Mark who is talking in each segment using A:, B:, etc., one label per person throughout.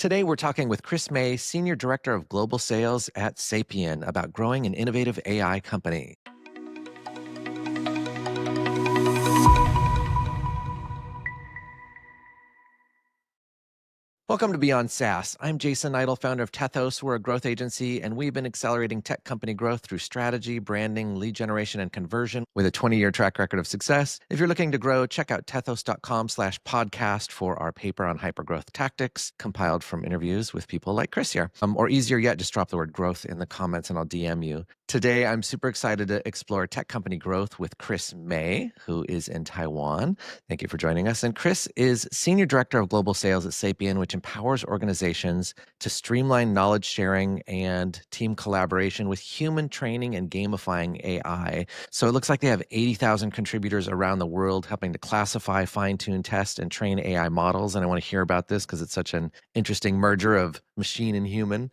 A: Today, we're talking with Chris May, Senior Director of Global Sales at Sapien, about growing an innovative AI company. Welcome to BeyondSaaS. I'm Jason Niedle, founder of Tethos. We're a growth agency, and we've been accelerating tech company growth through strategy, branding, lead generation, and conversion with a 20-year track record of success. If you're looking to grow, check out tethos.com/podcast for our paper on hypergrowth tactics, compiled from interviews with people like Chris here. Or easier yet, just drop the word growth in the comments and I'll DM you. Today, I'm super excited to explore tech company growth with Chris May, who is in Taiwan. Thank you for joining us. And Chris is Senior Director of Global Sales at Sapien, which empowers organizations to streamline knowledge sharing and team collaboration with human training and gamifying AI. So it looks like they have 80,000 contributors around the world helping to classify, fine-tune, test, and train AI models. And I want to hear about this because it's such an interesting merger of machine and human.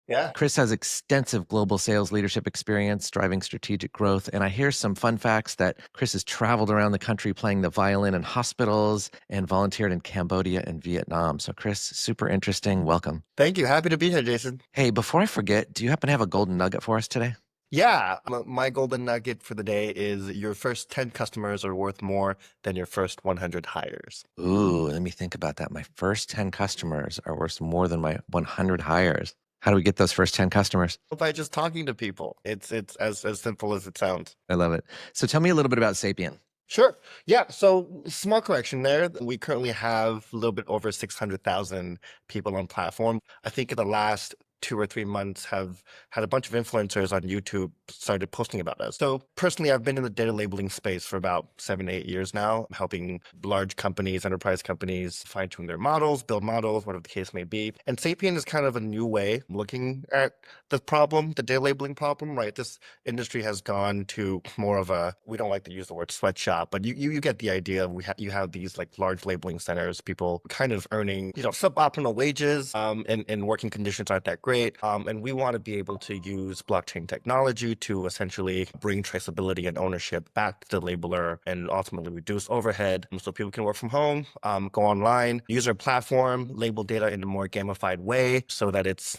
B: Yeah.
A: Chris has extensive global sales leadership experience driving strategic growth. And I hear some fun facts that Chris has traveled around the country playing the violin in hospitals and volunteered in Cambodia and Vietnam. So, Chris, super interesting. Welcome.
B: Thank you. Happy to be here, Jason.
A: Hey, before I forget, do you happen to have a golden nugget for us today?
B: Yeah. My golden nugget for the day is your first 10 customers are worth more than your first 100 hires.
A: Ooh, let me think about that. My first 10 customers are worth more than my 100 hires. How do we get those first 10 customers?
B: By just talking to people. It's as simple as it sounds.
A: I love it. So tell me a little bit about Sapien.
B: Sure. Yeah. So small correction there. We currently have a little bit over 600,000 people on platform. I think in the last 2 or 3 months have had a bunch of influencers on YouTube started posting about us. So personally, I've been in the data labeling space for about 7 to 8 years now, helping large companies, enterprise companies fine tune their models, build models, whatever the case may be. And Sapien is kind of a new way of looking at the problem, the data labeling problem, right? This industry has gone to more of a, we don't like to use the word sweatshop, but you get the idea. You have these like large labeling centers, people kind of earning, suboptimal wages, and working conditions aren't that great. And we want to be able to use blockchain technology to essentially bring traceability and ownership back to the labeler and ultimately reduce overhead so people can work from home, go online, use our platform, label data in a more gamified way so that it's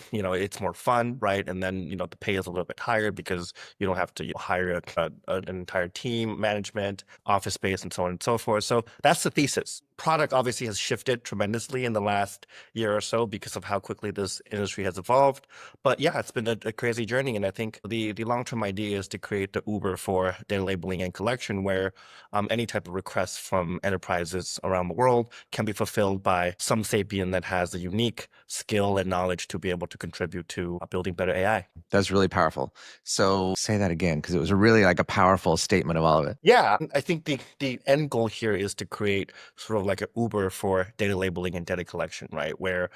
B: more fun, right? And then, the pay is a little bit higher because you don't have to hire an entire team, management, office space, and so on and so forth. So that's the thesis. Product obviously has shifted tremendously in the last year or so because of how quickly this industry has evolved. But yeah, it's been a crazy journey. And I think the long-term idea is to create the Uber for data labeling and collection where any type of requests from enterprises around the world can be fulfilled by some sapien that has a unique skill and knowledge to be able to contribute to building better AI.
A: That's really powerful. So say that again, because it was really like a powerful statement of all of it.
B: Yeah, I think the end goal here is to create sort of like an Uber for data labeling and data collection, right? Where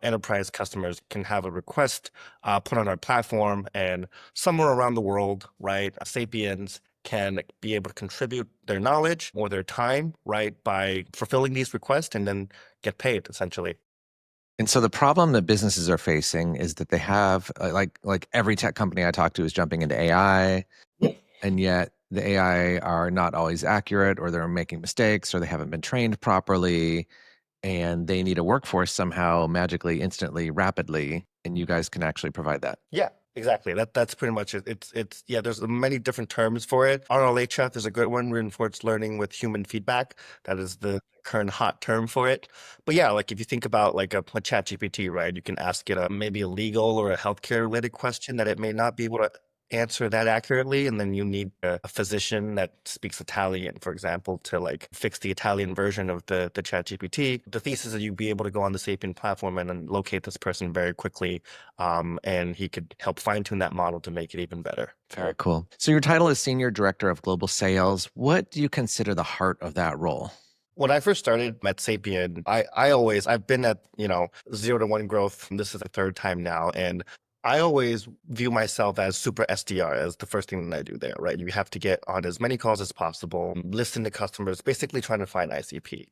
B: enterprise customers can have a request put on our platform, and somewhere around the world, right, Sapiens can be able to contribute their knowledge or their time, right, by fulfilling these requests and then get paid essentially.
A: And so the problem that businesses are facing is that they have like every tech company I talk to is jumping into AI, and yet the AI are not always accurate, or they're making mistakes, or they haven't been trained properly, and they need a workforce somehow magically, instantly, rapidly, and you guys can actually provide that.
B: Yeah, exactly. That's pretty much it. It's yeah, there's many different terms for it. RLHF is a good one, reinforced learning with human feedback. That is the current hot term for it. But yeah, like if you think about like a chat GPT, right? You can ask it maybe a legal or a healthcare related question that it may not be able to answer that accurately, and then you need a physician that speaks Italian, for example, to like fix the Italian version of the chat GPT. The thesis is you'd be able to go on the Sapien platform and then locate this person very quickly, and he could help fine tune that model to make it even better.
A: Very cool. So your title is Senior Director of Global Sales. What do you consider the heart of that role?
B: When I first started at Sapien, I've been at, 0 to 1 growth. This is the third time now. And I always view myself as super SDR as the first thing that I do there, right? You have to get on as many calls as possible, listen to customers, basically trying to find ICP,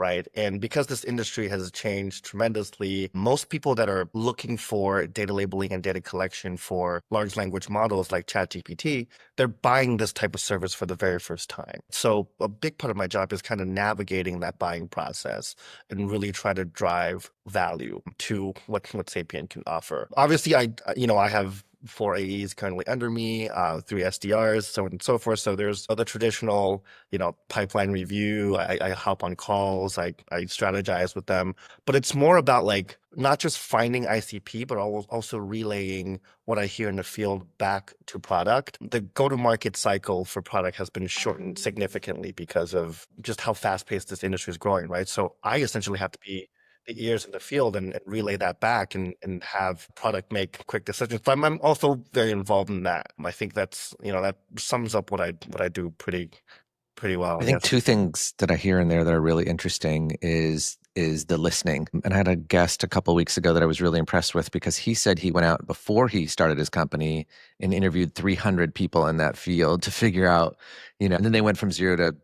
B: right? And because this industry has changed tremendously, most people that are looking for data labeling and data collection for large language models like ChatGPT, they're buying this type of service for the very first time. So a big part of my job is kind of navigating that buying process and really try to drive value to what Sapien can offer. Obviously, I have four AEs currently under me, three SDRs, so on and so forth. So there's other traditional, pipeline review. I hop on calls, I strategize with them, but it's more about like not just finding ICP, but also relaying what I hear in the field back to product. The go-to-market cycle for product has been shortened significantly because of just how fast-paced this industry is growing, right? So I essentially have to be the ears in the field and relay that back and have product make quick decisions. But I'm also very involved in that. I think that sums up what I do pretty well,
A: I
B: I
A: think
B: guess.
A: two things that I hear in there that are really interesting is the listening. And I had a guest a couple of weeks ago that I was really impressed with because he said he went out before he started his company and interviewed 300 people in that field to figure out, and then they went from 0 to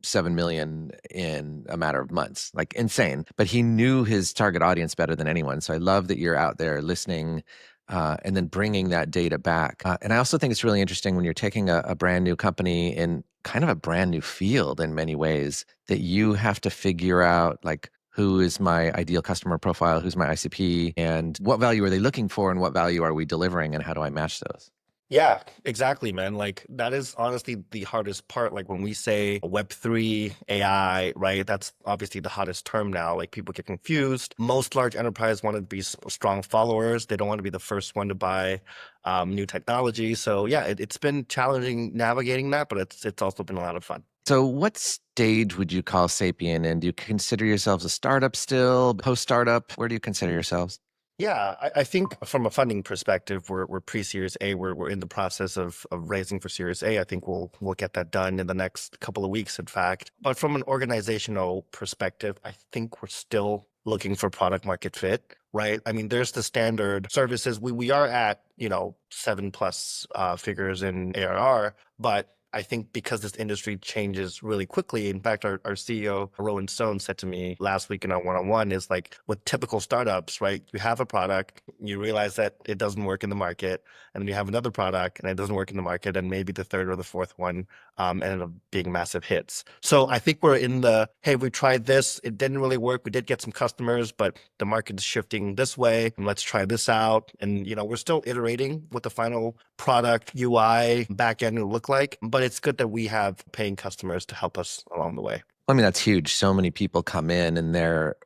A: 7 million in a matter of months, like insane. But he knew his target audience better than anyone. So I love that you're out there listening and then bringing that data back. And I also think it's really interesting when you're taking a brand new company in kind of a brand new field in many ways that you have to figure out like, who is my ideal customer profile? Who's my ICP? And what value are they looking for? And what value are we delivering? And how do I match those?
B: Yeah, exactly, man. Like that is honestly the hardest part. Like when we say Web3, AI, right? That's obviously the hottest term now. Like people get confused. Most large enterprise want to be strong followers. They don't want to be the first one to buy new technology. So yeah, it's been challenging navigating that, but it's also been a lot of fun.
A: So, what stage would you call Sapien in? Do you consider yourselves a startup still, post startup? Where do you consider yourselves?
B: Yeah, I think from a funding perspective, we're pre-Series A. We're in the process of raising for Series A. I think we'll get that done in the next couple of weeks, in fact. But from an organizational perspective, I think we're still looking for product market fit, right? I mean, there's the standard services. We are at, 7+ figures in ARR, but I think because this industry changes really quickly, in fact, our CEO, Rowan Stone, said to me last week in our one-on-one is like with typical startups, right? You have a product, you realize that it doesn't work in the market, and then you have another product and it doesn't work in the market, and maybe the third or the fourth one ended up being massive hits. So I think we're in the, hey, we tried this, it didn't really work. We did get some customers, but the market is shifting this way, and let's try this out. And, we're still iterating what the final product UI backend will look like, but it's good that we have paying customers to help us along the way.
A: I mean, that's huge. So many people come in and they're,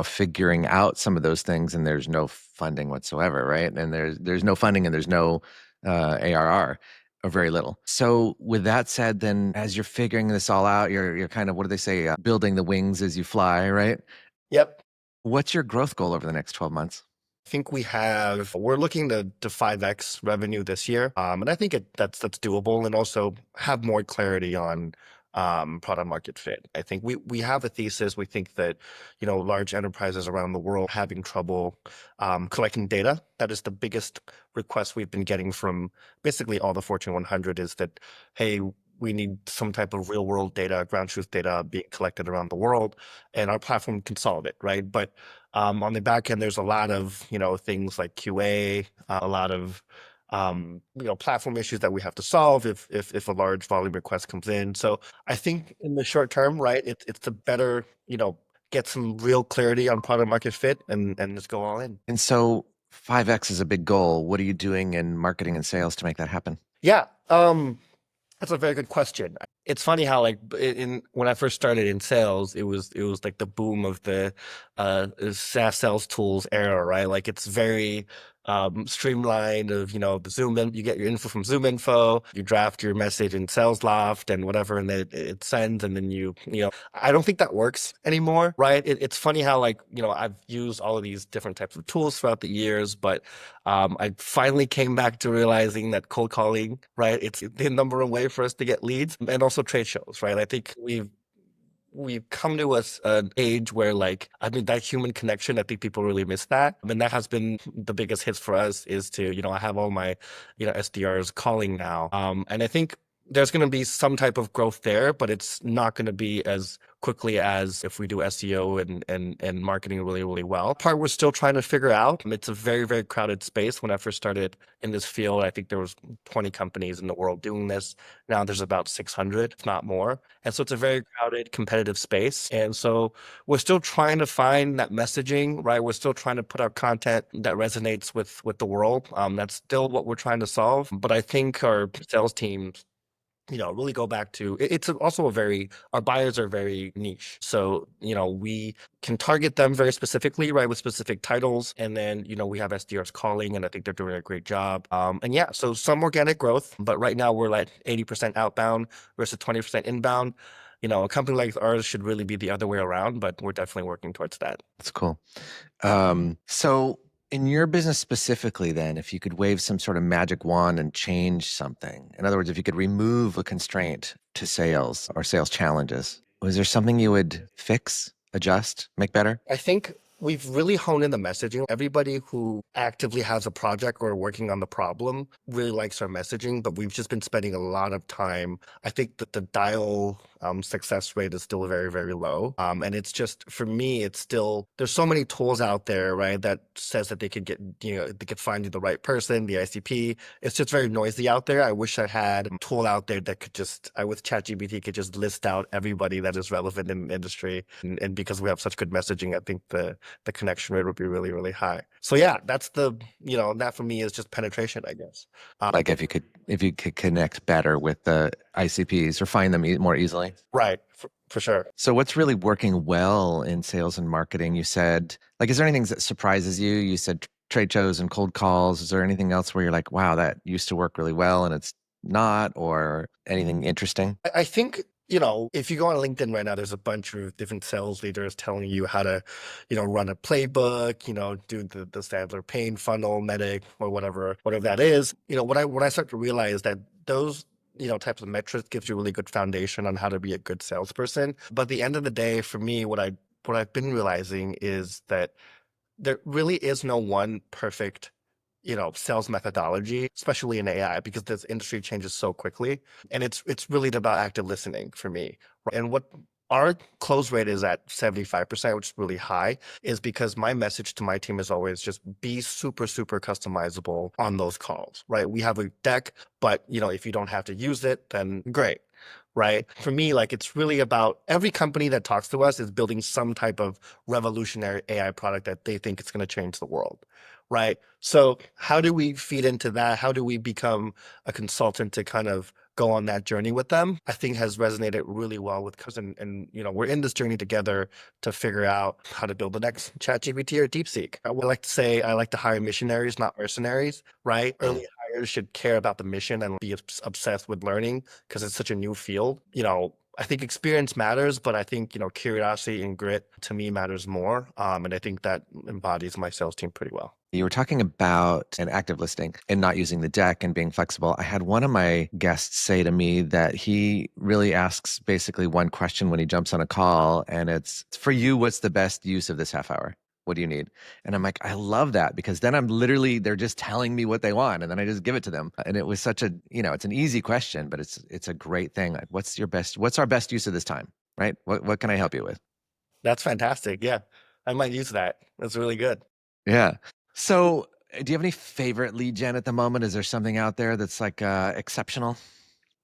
A: figuring out some of those things and there's no funding whatsoever, right? And there's no funding and there's no ARR or very little. So with that said, then as you're figuring this all out, you're kind of, what do they say, building the wings as you fly, right?
B: Yep.
A: What's your growth goal over the next 12 months?
B: I think we're looking to 5x revenue this year. And I think that's doable, and also have more clarity on product market fit. I think we have a thesis. We think that, large enterprises around the world having trouble collecting data. That is the biggest request we've been getting from basically all the Fortune 100 is that, hey, we need some type of real world data, ground truth data being collected around the world, and our platform can solve it, right? But on the back end, there's a lot of, things like QA, a lot of, platform issues that we have to solve if a large volume request comes in. So I think in the short term, right, it's a better, get some real clarity on product market fit and just go all in.
A: And so 5x is a big goal. What are you doing in marketing and sales to make that happen?
B: Yeah. That's a very good question. It's funny how like in when I first started in sales, it was like the boom of the SaaS sales tools era, right? Like it's very streamlined of, the Zoom in, you get your info from Zoom info, you draft your message in Salesloft and whatever, and then it sends, and then I don't think that works anymore, right? It's funny how like, I've used all of these different types of tools throughout the years, but I finally came back to realizing that cold calling, right? It's the number one way for us to get leads, and also trade shows, right? I think we've come to an age where like, I mean, that human connection, I think people really miss that. I mean, that has been the biggest hits for us is to, I have all my, SDRs calling now. And I think there's going to be some type of growth there, but it's not going to be as quickly as if we do SEO and marketing really, really well. Part we're still trying to figure out. It's a very, very crowded space. When I first started in this field, I think there was 20 companies in the world doing this. Now there's about 600, if not more. And so it's a very crowded, competitive space. And so we're still trying to find that messaging, right? We're still trying to put out content that resonates with the world. That's still what we're trying to solve. But I think our sales teams really go back to it's also our buyers are very niche. So, we can target them very specifically, right, with specific titles. And then, we have SDRs calling, and I think they're doing a great job. And yeah, so some organic growth, but right now we're like 80% outbound versus 20% inbound. A company like ours should really be the other way around, but we're definitely working towards that.
A: That's cool. So in your business specifically, then, if you could wave some sort of magic wand and change something, in other words, if you could remove a constraint to sales or sales challenges, was there something you would fix, adjust, make better?
B: I think we've really honed in the messaging. Everybody who actively has a project or working on the problem really likes our messaging, but we've just been spending a lot of time. I think that the dial success rate is still very, very low. And it's just, for me, it's still, there's so many tools out there, right, that says that they could they could find you the right person, the ICP. It's just very noisy out there. I wish I had a tool out there that could with ChatGPT could just list out everybody that is relevant in the industry. And because we have such good messaging, I think the connection rate would be really, really high. So yeah, that's that for me is just penetration, I guess.
A: Like if you could connect better with the ICPs or find them more easily.
B: Right, for sure.
A: So what's really working well in sales and marketing? You said, like, is there anything that surprises you? You said trade shows and cold calls. Is there anything else where you're like, wow, that used to work really well and it's not, or anything interesting?
B: I think, if you go on LinkedIn right now, there's a bunch of different sales leaders telling you how to, run a playbook, do the Sandler pain funnel, medic, or whatever that is. What I start to realize that those types of metrics gives you a really good foundation on how to be a good salesperson. But at the end of the day, for me, what I've been realizing is that there really is no one perfect, sales methodology, especially in AI, because this industry changes so quickly. And it's really about active listening for me. And what our close rate is at 75%, which is really high, is because my message to my team is always just be super, super customizable on those calls, right? We have a deck, but if you don't have to use it, then great. Right. For me, like it's really about every company that talks to us is building some type of revolutionary AI product that they think it's going to change the world. Right. So how do we feed into that? How do we become a consultant to kind of go on that journey with them? I think has resonated really well with customers. And we're in this journey together to figure out how to build the next ChatGPT or DeepSeek. I would like to say I like to hire missionaries, not mercenaries, right? Early hires should care about the mission and be obsessed with learning because it's such a new field. I think experience matters, but I think, curiosity and grit to me matters more. And I think that embodies my sales team pretty well.
A: You were talking about an active listening and not using the deck and being flexible. I had one of my guests say to me that he really asks basically one question when he jumps on a call, and it's, for you, what's the best use of this half hour? What do you need? And I'm like, I love that, because then they're just telling me what they want, and then I just give it to them. And it was such a, it's an easy question, but it's a great thing. Like, what's our best use of this time? Right? What can I help you with?
B: That's fantastic. Yeah, I might use that. That's really good.
A: Yeah. So, do you have any favorite lead gen at the moment? Is there something out there that's like exceptional?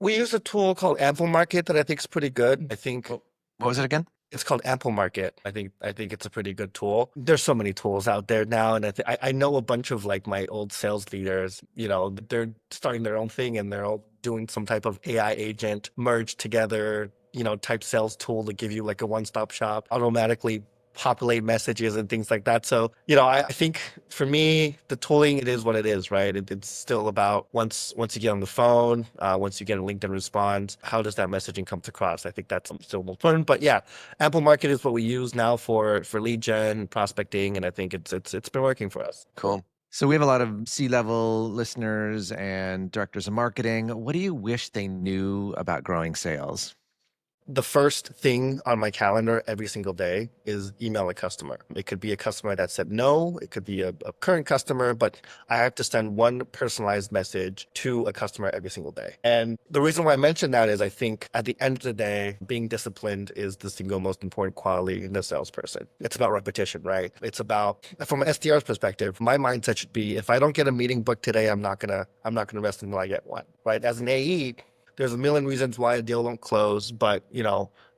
B: We use a tool called Ample Market that I think is pretty good. I think
A: What was it again?
B: it's called Ample Market. I think it's a pretty good tool. There's so many tools out there now, and I know a bunch of like my old sales leaders. They're starting their own thing, and they're all doing some type of AI agent merged together, type sales tool to give you like a one-stop shop, automatically populate messages and things like that. So, I think for me, the tooling, it is what it is, right? It's still about once you get on the phone, once you get a LinkedIn response, how does that messaging come across? I think that's still important. But yeah, Ample Market is what we use now for lead gen, prospecting, and I think it's been working for us.
A: Cool. So we have a lot of C-level listeners and directors of marketing. What do you wish they knew about growing sales?
B: The first thing on my calendar every single day is email a customer. It could be a customer that said no, it could be a current customer, but I have to send one personalized message to a customer every single day. And the reason why I mention that is I think at the end of the day, being disciplined is the single most important quality in a salesperson. It's about repetition, right? It's about, from an SDR's perspective, my mindset should be if I don't get a meeting booked today, I'm not gonna rest until I get one, right? As an AE, there's a million reasons why a deal won't close, but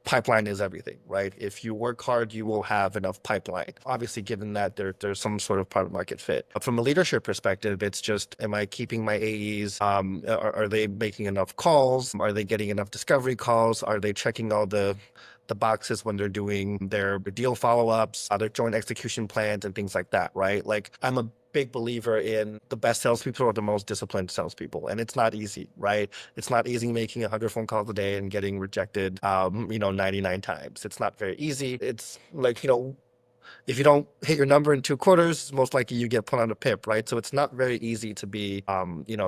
B: pipeline is everything, right? If you work hard, you will have enough pipeline. Obviously, given that there's some sort of product market fit. But from a leadership perspective, it's just, am I keeping my AEs? Are they making enough calls? Are they getting enough discovery calls? Are they checking all the boxes when they're doing their deal follow-ups, their joint execution plans and things like that, right? Like I'm a big believer in the best salespeople are the most disciplined salespeople. And it's not easy, right? It's not easy making 100 phone calls a day and getting rejected, 99 times. It's not very easy. It's like, if you don't hit your number in 2 quarters, most likely you get put on a PIP, right? So it's not very easy to be,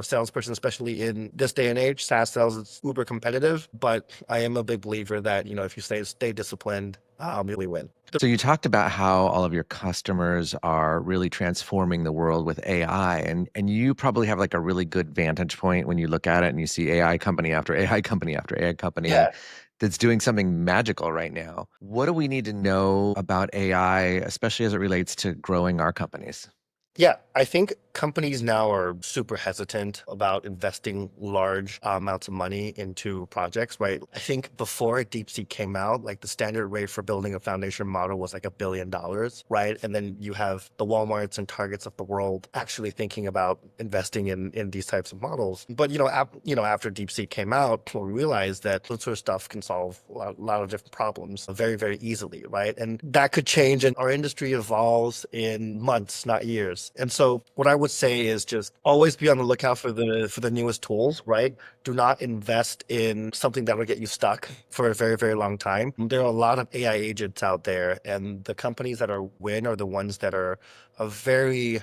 B: salesperson, especially in this day and age. SaaS sales is uber competitive, but I am a big believer that, if you stay disciplined, you really win.
A: So you talked about how all of your customers are really transforming the world with AI, and you probably have like a really good vantage point when you look at it and you see AI company after AI company after AI company
B: Yeah.
A: that's doing something magical right now. What do we need to know about AI, especially as it relates to growing our companies?
B: Yeah, I think companies now are super hesitant about investing large amounts of money into projects, right? I think before DeepSeek came out, like the standard rate for building a foundation model was like $1 billion, right? And then you have the Walmarts and Targets of the world actually thinking about investing in these types of models. But after DeepSeek came out, we realized that that sort of stuff can solve a lot of different problems very, very easily, right? And that could change, and our industry evolves in months, not years. And so what I would say is just always be on the lookout for the newest tools, right? Do not invest in something that will get you stuck for a very, very long time. There are a lot of AI agents out there, and the companies that are win are the ones that are very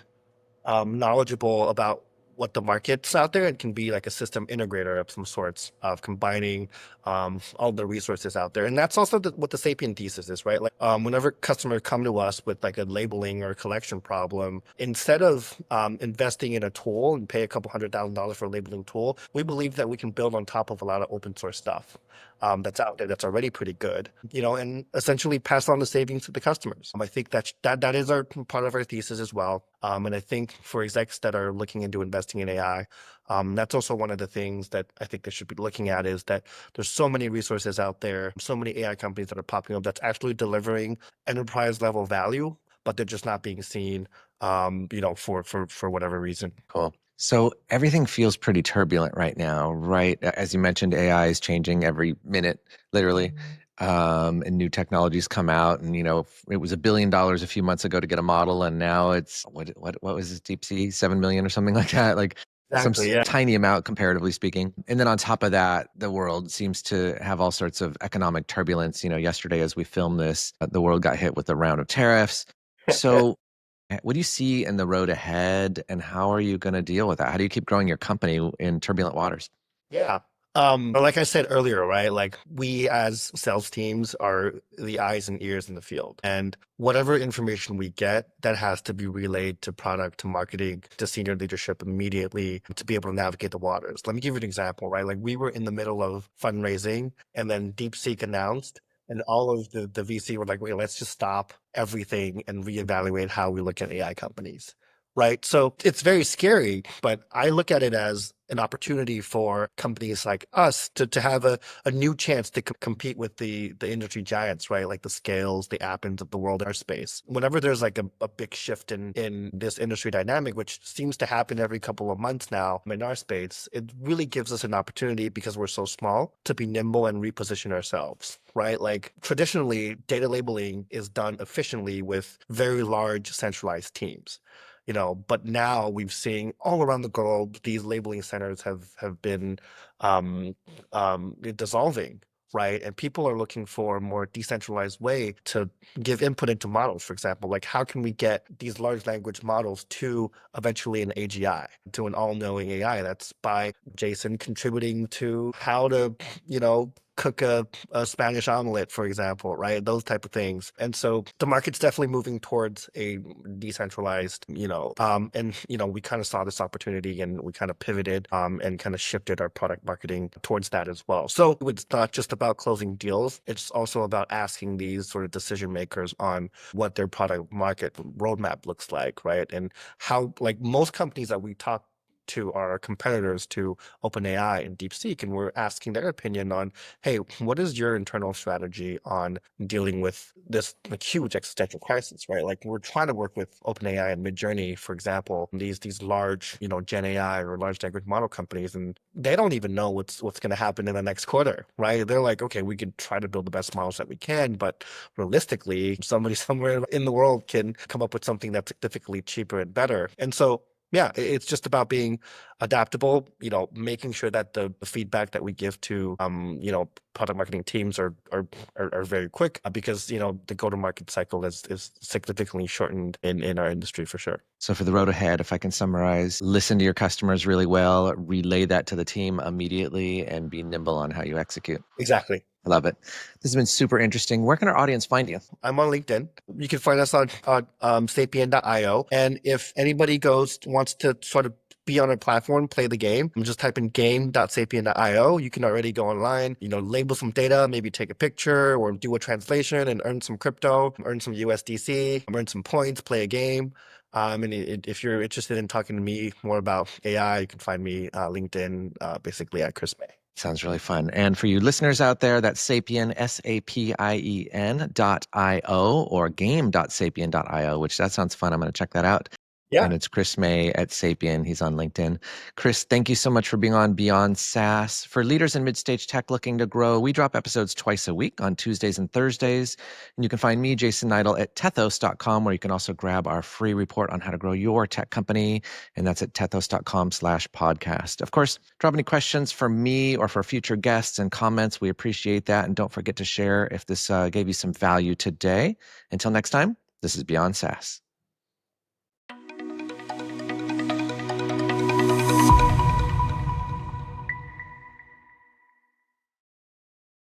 B: knowledgeable about what the market's out there and can be like a system integrator of some sorts of combining all the resources out there. And that's also what the Sapien thesis is, right? Like whenever customers come to us with like a labeling or a collection problem, instead of investing in a tool and pay a couple $100,000 for a labeling tool, we believe that we can build on top of a lot of open source stuff that's out there that's already pretty good, and essentially pass on the savings to the customers. I think that is our part of our thesis as well. And I think for execs that are looking into investing in AI, that's also one of the things that I think they should be looking at is that there's so many resources out there, so many AI companies that are popping up that's actually delivering enterprise level value, but they're just not being seen, for whatever reason.
A: Cool. So everything feels pretty turbulent right now, right? As you mentioned, AI is changing every minute, literally. And new technologies come out, and it was $1 billion a few months ago to get a model, and now it's what was this deep sea 7 million or something like that, like some
B: Exactly. Yeah.
A: tiny amount comparatively speaking. And then on top of that, the world seems to have all sorts of economic turbulence. Yesterday as we filmed this, the world got hit with a round of tariffs. So what do you see in the road ahead, and how are you going to deal with that? How do you keep growing your company in turbulent waters?
B: Yeah. But like I said earlier, right? Like we as sales teams are the eyes and ears in the field. And whatever information we get, that has to be relayed to product, to marketing, to senior leadership immediately to be able to navigate the waters. Let me give you an example, right? Like we were in the middle of fundraising and then DeepSeek announced, and all of the VC were like, wait, let's just stop everything and reevaluate how we look at AI companies. Right. So it's very scary, but I look at it as an opportunity for companies like us to have a new chance to compete with the industry giants, right? Like the Scales, the Appens of the world in our space. Whenever there's like a big shift in this industry dynamic, which seems to happen every couple of months now in our space, it really gives us an opportunity because we're so small to be nimble and reposition ourselves, right? Like traditionally, data labeling is done efficiently with very large centralized teams. But now we've seen all around the globe, these labeling centers have been um, dissolving, right? And people are looking for a more decentralized way to give input into models. For example, like how can we get these large language models to eventually an AGI, to an all-knowing AI? That's by Jason contributing to how to, cook a Spanish omelet, for example, right? Those type of things. And so the market's definitely moving towards a decentralized, and we kind of saw this opportunity and we kind of pivoted and kind of shifted our product marketing towards that as well. So it's not just about closing deals, it's also about asking these sort of decision makers on what their product market roadmap looks like, right? And how, like most companies that we talk to are competitors to OpenAI and DeepSeek, and we're asking their opinion on, hey, what is your internal strategy on dealing with this like huge existential crisis, right? Like we're trying to work with OpenAI and Midjourney, for example, these large, Gen AI or large language model companies, and they don't even know what's going to happen in the next quarter, right? They're like, okay, we could try to build the best models that we can, but realistically, somebody somewhere in the world can come up with something that's significantly cheaper and better. And so yeah, it's just about being adaptable, making sure that the feedback that we give to, product marketing teams are very quick because, the go-to-market cycle is significantly shortened in our industry for sure.
A: So for the road ahead, if I can summarize, listen to your customers really well, relay that to the team immediately, and be nimble on how you execute.
B: Exactly.
A: I love it. This has been super interesting. Where can our audience find you?
B: I'm on LinkedIn. You can find us on Sapien.io. And if anybody wants to sort of be on our platform, play the game, just type in game.sapien.io. You can already go online, label some data, maybe take a picture or do a translation and earn some crypto, earn some USDC, earn some points, play a game. And if you're interested in talking to me more about AI, you can find me LinkedIn, basically at Chris May.
A: Sounds really fun. And for you listeners out there, that's Sapien, SAPIEN.io or game.sapien.io, which that sounds fun. I'm going to check that out.
B: Yeah.
A: And it's Chris May at Sapien. He's on LinkedIn. Chris, thank you so much for being on Beyond SaaS. For leaders in mid-stage tech looking to grow, we drop episodes twice a week on Tuesdays and Thursdays. And you can find me, Jason Niedle, at tethos.com, where you can also grab our free report on how to grow your tech company. And that's at tethos.com/podcast. Of course, drop any questions for me or for future guests and comments. We appreciate that. And don't forget to share if this gave you some value today. Until next time, this is Beyond SaaS.